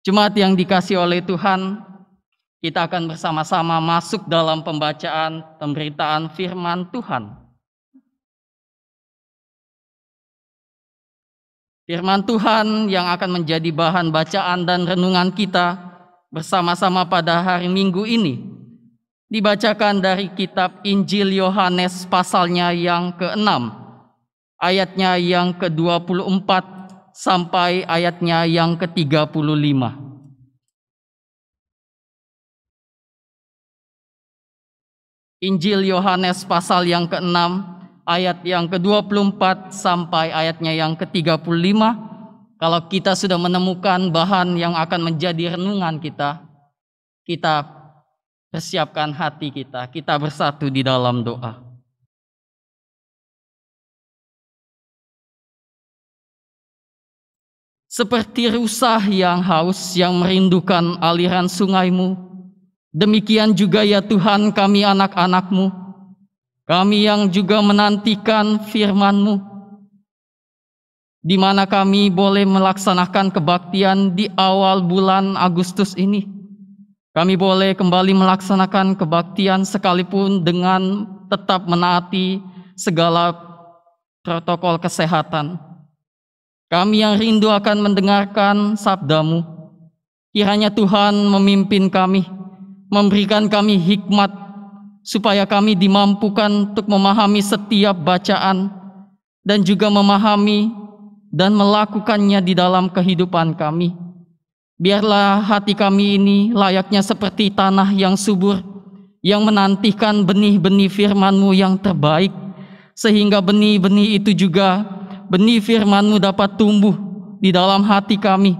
Jemaat yang dikasihi oleh Tuhan, kita akan bersama-sama masuk dalam pembacaan pemberitaan firman Tuhan. Firman Tuhan yang akan menjadi bahan bacaan dan renungan kita bersama-sama pada hari Minggu ini dibacakan dari kitab Injil Yohanes pasalnya yang ke-6, ayatnya yang ke-24 sampai ayatnya yang ke-35. Injil Yohanes pasal yang ke-6, ayat yang ke-24 sampai ayatnya yang ke-35. Kalau kita sudah menemukan bahan yang akan menjadi renungan kita persiapkan hati kita bersatu di dalam doa. Seperti rusa yang haus, yang merindukan aliran sungai-Mu, demikian juga ya Tuhan kami anak-anak-Mu, kami yang juga menantikan firman-Mu, di mana kami boleh melaksanakan kebaktian di awal bulan Agustus ini. Kami boleh kembali melaksanakan kebaktian sekalipun dengan tetap menaati segala protokol kesehatan. Kami yang rindu akan mendengarkan sabda-Mu, kiranya Tuhan memimpin kami, memberikan kami hikmat, supaya kami dimampukan untuk memahami setiap bacaan, dan juga memahami dan melakukannya di dalam kehidupan kami. Biarlah hati kami ini layaknya seperti tanah yang subur, yang menantikan benih-benih firman-Mu yang terbaik, sehingga benih-benih itu juga benih firman-Mu dapat tumbuh di dalam hati kami,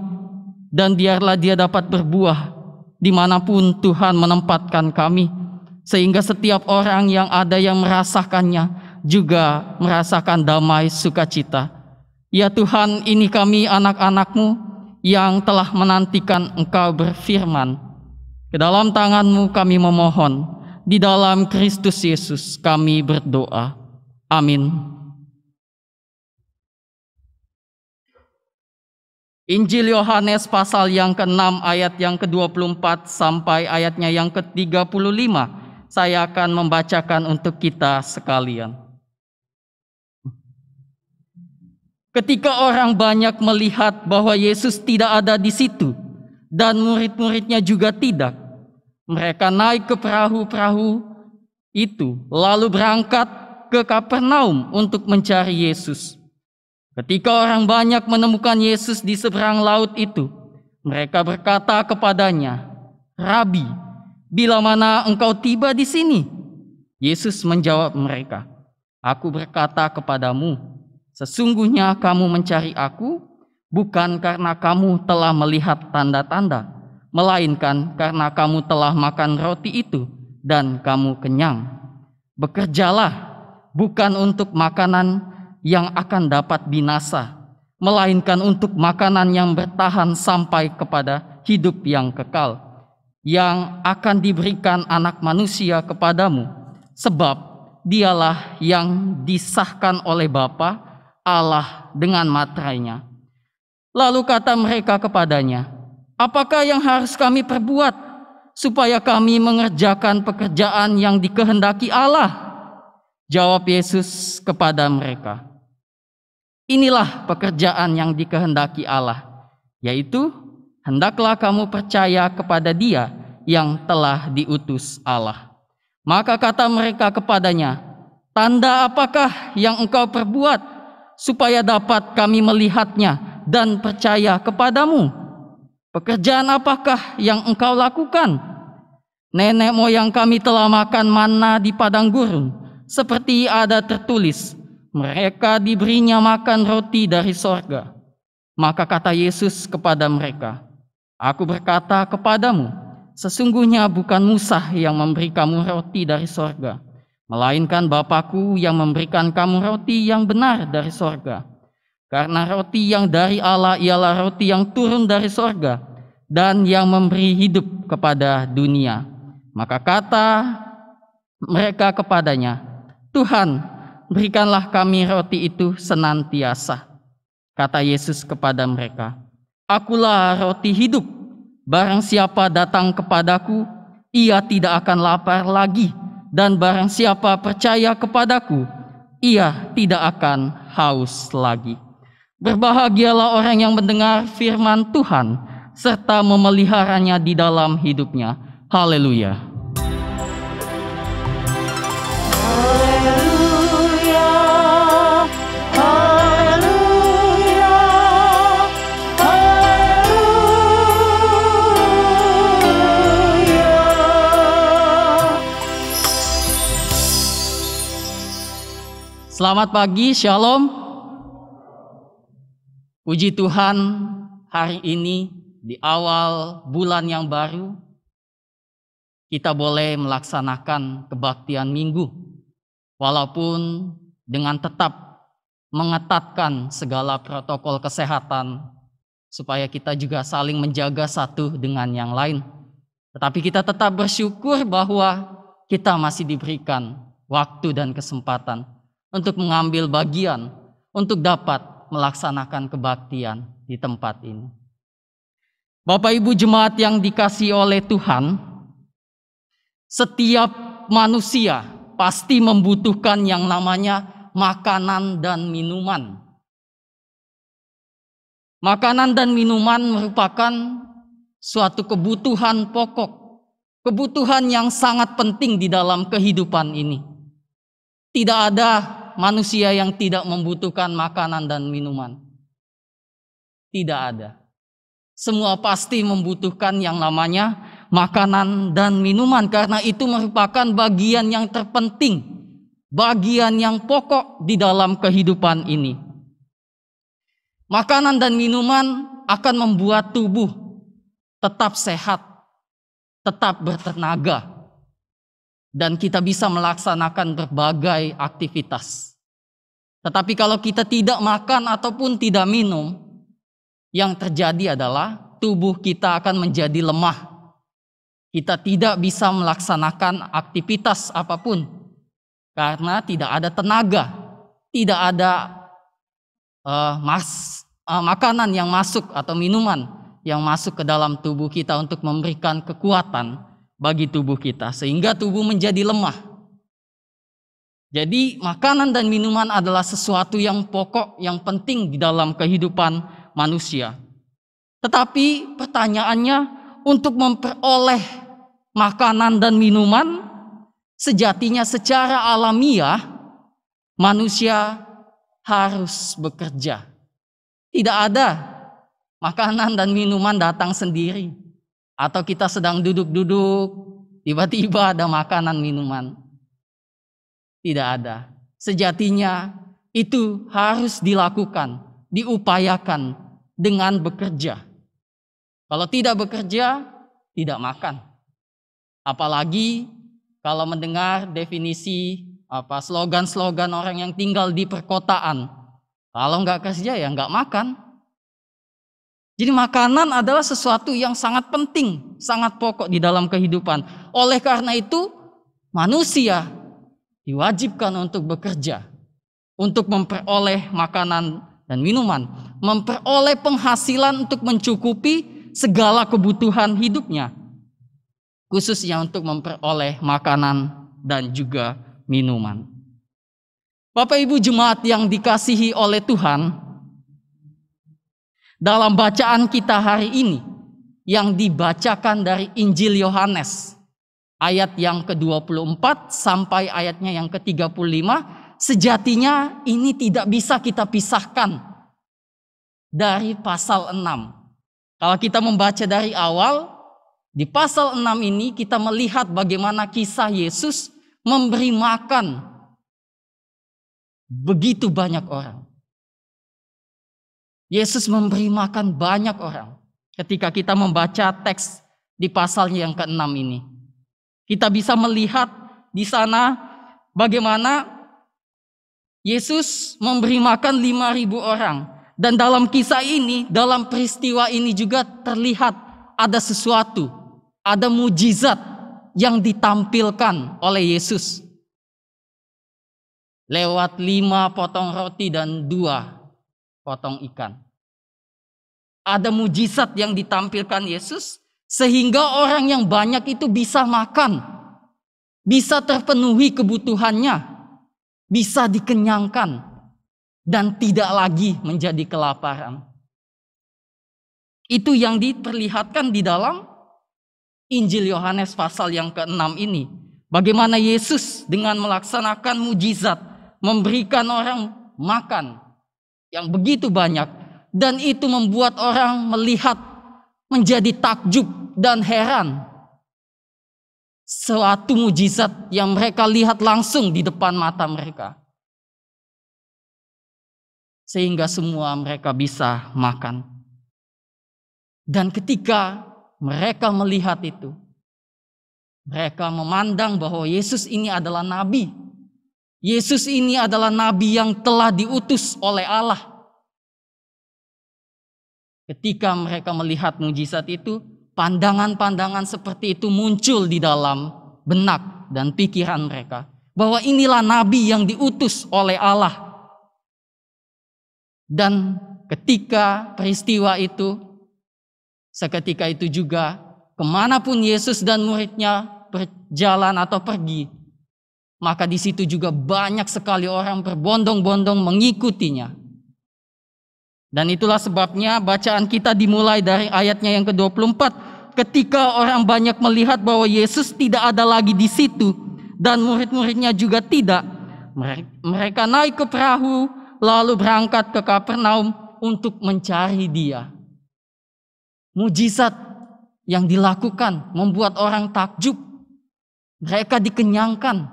dan biarlah dia dapat berbuah dimanapun Tuhan menempatkan kami, sehingga setiap orang yang ada yang merasakannya juga merasakan damai sukacita. Ya Tuhan, ini kami anak-anak-Mu yang telah menantikan Engkau berfirman. Ke dalam tangan-Mu kami memohon, di dalam Kristus Yesus kami berdoa. Amin. Injil Yohanes pasal yang ke-6 ayat yang ke-24 sampai ayatnya yang ke-35. Saya akan membacakan untuk kita sekalian. Ketika orang banyak melihat bahwa Yesus tidak ada di situ dan murid-muridnya juga tidak, mereka naik ke perahu-perahu itu lalu berangkat ke Kapernaum untuk mencari Yesus. Ketika orang banyak menemukan Yesus di seberang laut itu, mereka berkata kepadanya, "Rabi, bila mana engkau tiba di sini?" Yesus menjawab mereka, "Aku berkata kepadamu, sesungguhnya kamu mencari aku, bukan karena kamu telah melihat tanda-tanda, melainkan karena kamu telah makan roti itu dan kamu kenyang. Bekerjalah, bukan untuk makanan yang akan dapat binasa, melainkan untuk makanan yang bertahan sampai kepada hidup yang kekal, yang akan diberikan Anak Manusia kepadamu, sebab dialah yang disahkan oleh Bapa Allah dengan materainya." Lalu kata mereka kepadanya, "Apakah yang harus kami perbuat supaya kami mengerjakan pekerjaan yang dikehendaki Allah?" Jawab Yesus kepada mereka, "Inilah pekerjaan yang dikehendaki Allah, yaitu hendaklah kamu percaya kepada Dia yang telah diutus Allah. Maka kata mereka kepadanya, tanda apakah yang engkau perbuat, supaya dapat kami melihatnya dan percaya kepadamu? Pekerjaan apakah yang engkau lakukan? Nenek moyang kami telah makan manna di padang gurun, seperti ada tertulis, mereka diberinya makan roti dari sorga. Maka kata Yesus kepada mereka, aku berkata kepadamu, sesungguhnya bukan Musa yang memberi kamu roti dari sorga, melainkan Bapa-Ku yang memberikan kamu roti yang benar dari sorga. Karena roti yang dari Allah ialah roti yang turun dari sorga dan yang memberi hidup kepada dunia. Maka kata mereka kepadanya, Tuhan, berikanlah kami roti itu senantiasa. Kata Yesus kepada mereka, akulah roti hidup. Barang siapa datang kepadaku, ia tidak akan lapar lagi. Dan barang siapa percaya kepadaku, ia tidak akan haus lagi. Berbahagialah orang yang mendengar firman Tuhan, serta memeliharanya di dalam hidupnya. Haleluya. Haleluya, haleluya, haleluya. Selamat pagi, Shalom. Puji Tuhan, hari ini di awal bulan yang baru, kita boleh melaksanakan kebaktian minggu, walaupun dengan tetap mengetatkan segala protokol kesehatan, supaya kita juga saling menjaga satu dengan yang lain. Tetapi kita tetap bersyukur bahwa kita masih diberikan waktu dan kesempatan untuk mengambil bagian, untuk dapat melaksanakan kebaktian di tempat ini. Bapak Ibu jemaat yang dikasihi oleh Tuhan, setiap manusia pasti membutuhkan yang namanya makanan dan minuman. Makanan dan minuman merupakan suatu kebutuhan pokok, kebutuhan yang sangat penting di dalam kehidupan ini. Tidak ada manusia yang tidak membutuhkan makanan dan minuman. Tidak ada. Semua pasti membutuhkan yang namanya makanan dan minuman, karena itu merupakan bagian yang terpenting, bagian yang pokok di dalam kehidupan ini. Makanan dan minuman akan membuat tubuh tetap sehat, tetap bertenaga, dan kita bisa melaksanakan berbagai aktivitas. Tetapi kalau kita tidak makan ataupun tidak minum, yang terjadi adalah tubuh kita akan menjadi lemah. Kita tidak bisa melaksanakan aktivitas apapun karena tidak ada tenaga, tidak ada makanan yang masuk atau minuman yang masuk ke dalam tubuh kita untuk memberikan kekuatan bagi tubuh kita, sehingga tubuh menjadi lemah. Jadi makanan dan minuman adalah sesuatu yang pokok, yang penting di dalam kehidupan manusia. Tetapi pertanyaannya, untuk memperoleh makanan dan minuman, sejatinya secara alamiah manusia harus bekerja. Tidak ada makanan dan minuman datang sendiri, atau kita sedang duduk-duduk tiba-tiba ada makanan minuman. Tidak ada. Sejatinya itu harus dilakukan, diupayakan dengan bekerja. Kalau tidak bekerja, tidak makan. Apalagi kalau mendengar definisi slogan-slogan orang yang tinggal di perkotaan. Kalau nggak kerja ya nggak makan. Jadi makanan adalah sesuatu yang sangat penting, sangat pokok di dalam kehidupan. Oleh karena itu manusia diwajibkan untuk bekerja, untuk memperoleh makanan dan minuman, memperoleh penghasilan untuk mencukupi segala kebutuhan hidupnya. Khususnya untuk memperoleh makanan dan juga minuman. Bapak Ibu jemaat yang dikasihi oleh Tuhan, dalam bacaan kita hari ini, yang dibacakan dari Injil Yohanes. Ayat yang ke-24 sampai ayatnya yang ke-35, sejatinya ini tidak bisa kita pisahkan dari pasal 6. Kalau kita membaca dari awal, di pasal 6 ini kita melihat bagaimana kisah Yesus memberi makan begitu banyak orang. Yesus memberi makan banyak orang. Ketika kita membaca teks di pasalnya yang ke-6 ini, kita bisa melihat di sana bagaimana Yesus memberi makan 5.000 orang. Dan dalam kisah ini, dalam peristiwa ini juga terlihat ada sesuatu, ada mujizat yang ditampilkan oleh Yesus. Lewat 5 potong roti dan 2 potong ikan. Ada mujizat yang ditampilkan Yesus sehingga orang yang banyak itu bisa makan, bisa terpenuhi kebutuhannya, bisa dikenyangkan, dan tidak lagi menjadi kelaparan. Itu yang diperlihatkan di dalam Injil Yohanes pasal yang ke-6 ini. Bagaimana Yesus dengan melaksanakan mujizat, memberikan orang makan yang begitu banyak. Dan itu membuat orang melihat menjadi takjub dan heran. Suatu mujizat yang mereka lihat langsung di depan mata mereka. Sehingga semua mereka bisa makan. Dan ketika mereka melihat itu, mereka memandang bahwa Yesus ini adalah nabi. Yesus ini adalah nabi yang telah diutus oleh Allah. Ketika mereka melihat mujizat itu, pandangan-pandangan seperti itu muncul di dalam benak dan pikiran mereka. Bahwa inilah nabi yang diutus oleh Allah. Dan ketika peristiwa itu, seketika itu juga, kemanapun Yesus dan muridnya berjalan atau pergi, maka di situ juga banyak sekali orang berbondong-bondong mengikutinya. Dan itulah sebabnya bacaan kita dimulai dari ayatnya yang ke-24. Ketika orang banyak melihat bahwa Yesus tidak ada lagi di situ dan murid-muridnya juga tidak, mereka naik ke perahu lalu berangkat ke Kapernaum untuk mencari Dia. Mujizat yang dilakukan membuat orang takjub. Mereka dikenyangkan.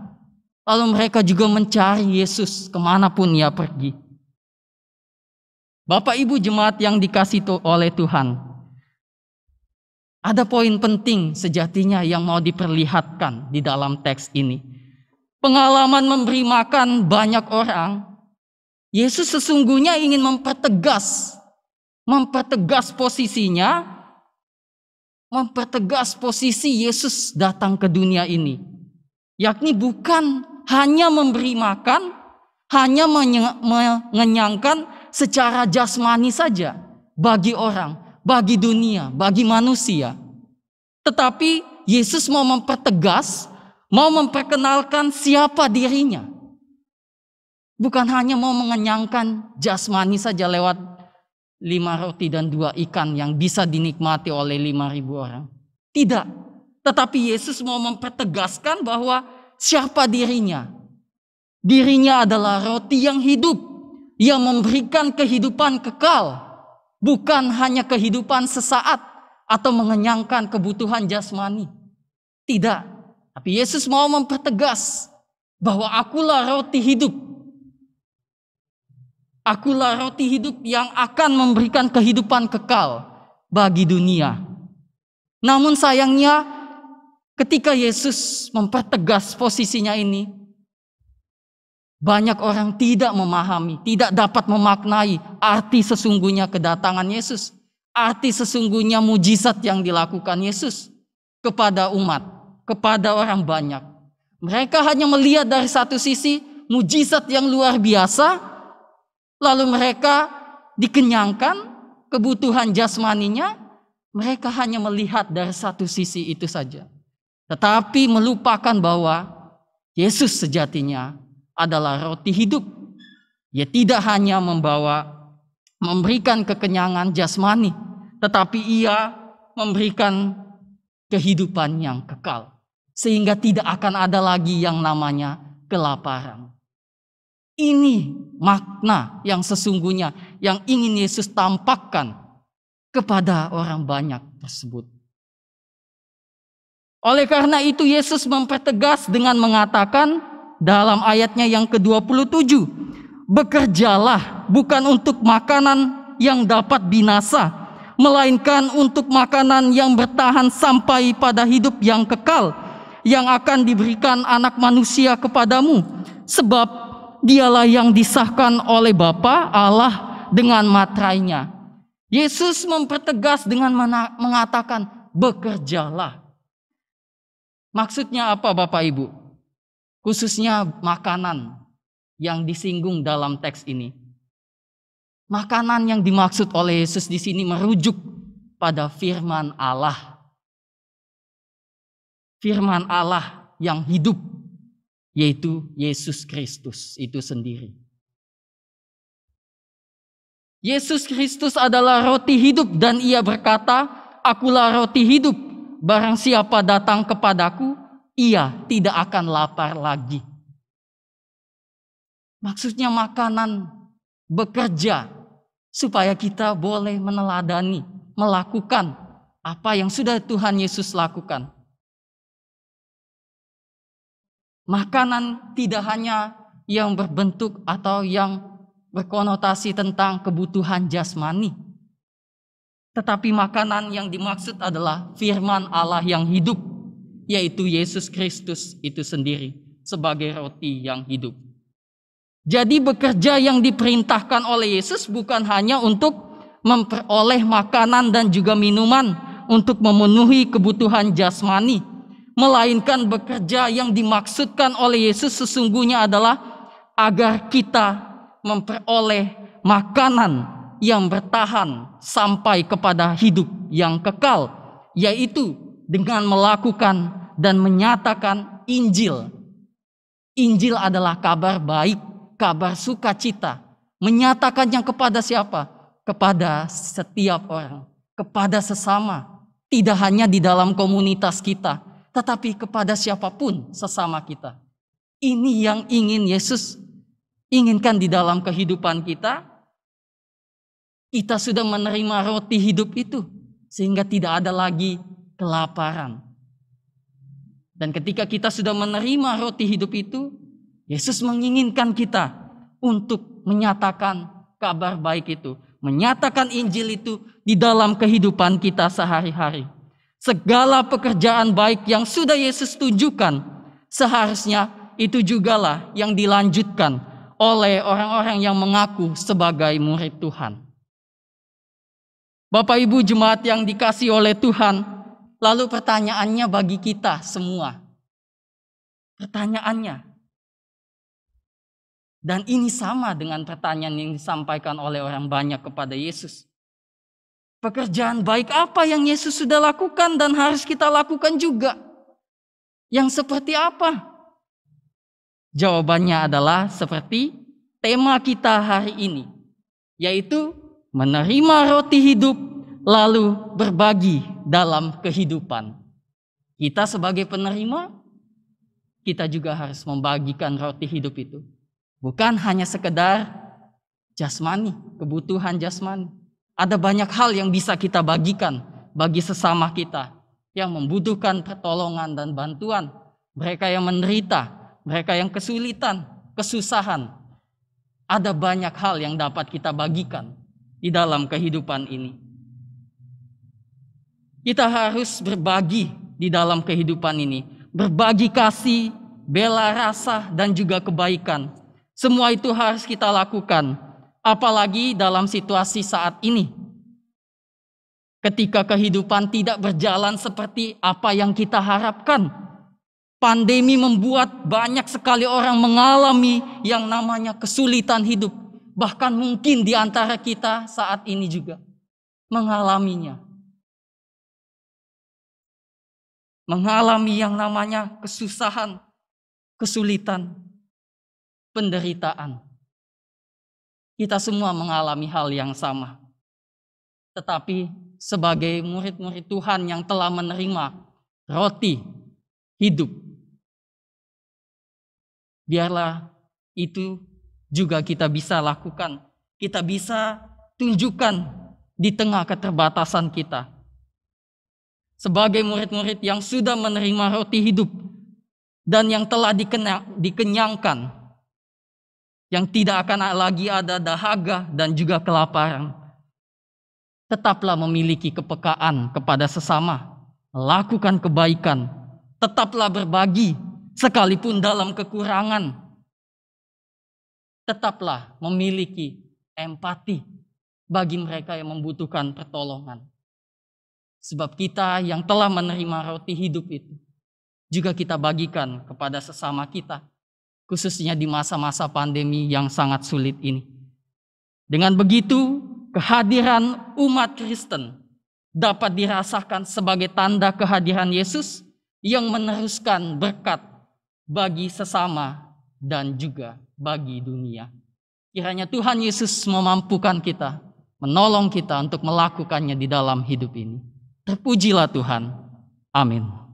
Lalu mereka juga mencari Yesus kemanapun Ia pergi. Bapak Ibu jemaat yang dikasihi oleh Tuhan, ada poin penting sejatinya yang mau diperlihatkan di dalam teks ini. Pengalaman memberi makan banyak orang, Yesus sesungguhnya ingin mempertegas posisinya, mempertegas posisi Yesus datang ke dunia ini. Yakni bukan hanya memberi makan, hanya mengenyangkan secara jasmani saja bagi orang, bagi dunia, bagi manusia. Tetapi Yesus mau mempertegas, mau memperkenalkan siapa dirinya. Bukan hanya mau mengenyangkan jasmani saja lewat 5 roti dan 2 ikan yang bisa dinikmati oleh 5.000 orang. Tidak. Tetapi Yesus mau mempertegaskan bahwa siapa dirinya. Dirinya adalah roti yang hidup, yang memberikan kehidupan kekal, bukan hanya kehidupan sesaat atau mengenyangkan kebutuhan jasmani. Tidak, tapi Yesus mau mempertegas bahwa akulah roti hidup. Akulah roti hidup yang akan memberikan kehidupan kekal bagi dunia. Namun sayangnya ketika Yesus mempertegas posisinya ini, banyak orang tidak memahami, tidak dapat memaknai arti sesungguhnya kedatangan Yesus. Arti sesungguhnya mujizat yang dilakukan Yesus kepada umat, kepada orang banyak. Mereka hanya melihat dari satu sisi mujizat yang luar biasa, lalu mereka dikenyangkan kebutuhan jasmaninya, mereka hanya melihat dari satu sisi itu saja. Tetapi melupakan bahwa Yesus sejatinya adalah roti hidup. Ia tidak hanya memberikan kekenyangan jasmani, tetapi Ia memberikan kehidupan yang kekal. Sehingga tidak akan ada lagi yang namanya kelaparan. Ini makna yang sesungguhnya yang ingin Yesus tampakkan kepada orang banyak tersebut. Oleh karena itu Yesus mempertegas dengan mengatakan dalam ayatnya yang ke-27, bekerjalah bukan untuk makanan yang dapat binasa, melainkan untuk makanan yang bertahan sampai pada hidup yang kekal, yang akan diberikan Anak Manusia kepadamu, sebab dialah yang disahkan oleh Bapa Allah dengan materainya. Yesus mempertegas dengan mengatakan bekerjalah. Maksudnya apa Bapak Ibu? Khususnya makanan yang disinggung dalam teks ini. Makanan yang dimaksud oleh Yesus di sini merujuk pada firman Allah. Firman Allah yang hidup, yaitu Yesus Kristus itu sendiri. Yesus Kristus adalah roti hidup dan ia berkata, akulah roti hidup, barang siapa datang kepadaku, ia tidak akan lapar lagi. Maksudnya makanan bekerja supaya kita boleh meneladani, melakukan apa yang sudah Tuhan Yesus lakukan. Makanan tidak hanya yang berbentuk atau yang berkonotasi tentang kebutuhan jasmani. Tetapi makanan yang dimaksud adalah firman Allah yang hidup, yaitu Yesus Kristus itu sendiri sebagai roti yang hidup. Jadi bekerja yang diperintahkan oleh Yesus bukan hanya untuk memperoleh makanan dan juga minuman untuk memenuhi kebutuhan jasmani, melainkan bekerja yang dimaksudkan oleh Yesus sesungguhnya adalah agar kita memperoleh makanan yang bertahan sampai kepada hidup yang kekal, yaitu dengan melakukan dan menyatakan Injil. Injil adalah kabar baik, kabar sukacita. Menyatakannya kepada siapa? Kepada setiap orang, kepada sesama. Tidak hanya di dalam komunitas kita, tetapi kepada siapapun sesama kita. Ini yang ingin Yesus inginkan di dalam kehidupan kita. Kita sudah menerima roti hidup itu, sehingga tidak ada lagi kelaparan. Dan ketika kita sudah menerima roti hidup itu, Yesus menginginkan kita untuk menyatakan kabar baik itu, menyatakan Injil itu di dalam kehidupan kita sehari-hari. Segala pekerjaan baik yang sudah Yesus tunjukkan, seharusnya itu jugalah yang dilanjutkan oleh orang-orang yang mengaku sebagai murid Tuhan. Bapak Ibu jemaat yang dikasihi oleh Tuhan, lalu pertanyaannya bagi kita semua. Pertanyaannya, dan ini sama dengan pertanyaan yang disampaikan oleh orang banyak kepada Yesus. Pekerjaan baik apa yang Yesus sudah lakukan dan harus kita lakukan juga? Yang seperti apa? Jawabannya adalah seperti tema kita hari ini, yaitu menerima roti hidup lalu berbagi dalam kehidupan. Kita sebagai penerima, kita juga harus membagikan roti hidup itu. Bukan hanya sekedar jasmani, kebutuhan jasmani. Ada banyak hal yang bisa kita bagikan bagi sesama kita yang membutuhkan pertolongan dan bantuan. Mereka yang menderita, mereka yang kesulitan, kesusahan. Ada banyak hal yang dapat kita bagikan di dalam kehidupan ini. Kita harus berbagi di dalam kehidupan ini. Berbagi kasih, bela rasa, dan juga kebaikan. Semua itu harus kita lakukan. Apalagi dalam situasi saat ini. Ketika kehidupan tidak berjalan seperti apa yang kita harapkan. Pandemi membuat banyak sekali orang mengalami yang namanya kesulitan hidup. Bahkan mungkin di antara kita saat ini juga mengalaminya. Mengalami yang namanya kesusahan, kesulitan, penderitaan. Kita semua mengalami hal yang sama. Tetapi sebagai murid-murid Tuhan yang telah menerima roti hidup. Biarlah itu juga kita bisa lakukan. Kita bisa tunjukkan di tengah keterbatasan kita. Sebagai murid-murid yang sudah menerima roti hidup dan yang telah dikenyangkan, yang tidak akan lagi ada dahaga dan juga kelaparan. Tetaplah memiliki kepekaan kepada sesama, melakukan kebaikan, tetaplah berbagi sekalipun dalam kekurangan. Tetaplah memiliki empati bagi mereka yang membutuhkan pertolongan. Sebab kita yang telah menerima roti hidup itu juga kita bagikan kepada sesama kita, khususnya di masa-masa pandemi yang sangat sulit ini. Dengan begitu, kehadiran umat Kristen dapat dirasakan sebagai tanda kehadiran Yesus yang meneruskan berkat bagi sesama dan juga bagi dunia. Kiranya Tuhan Yesus memampukan kita, menolong kita untuk melakukannya di dalam hidup ini. Terpujilah Tuhan. Amin.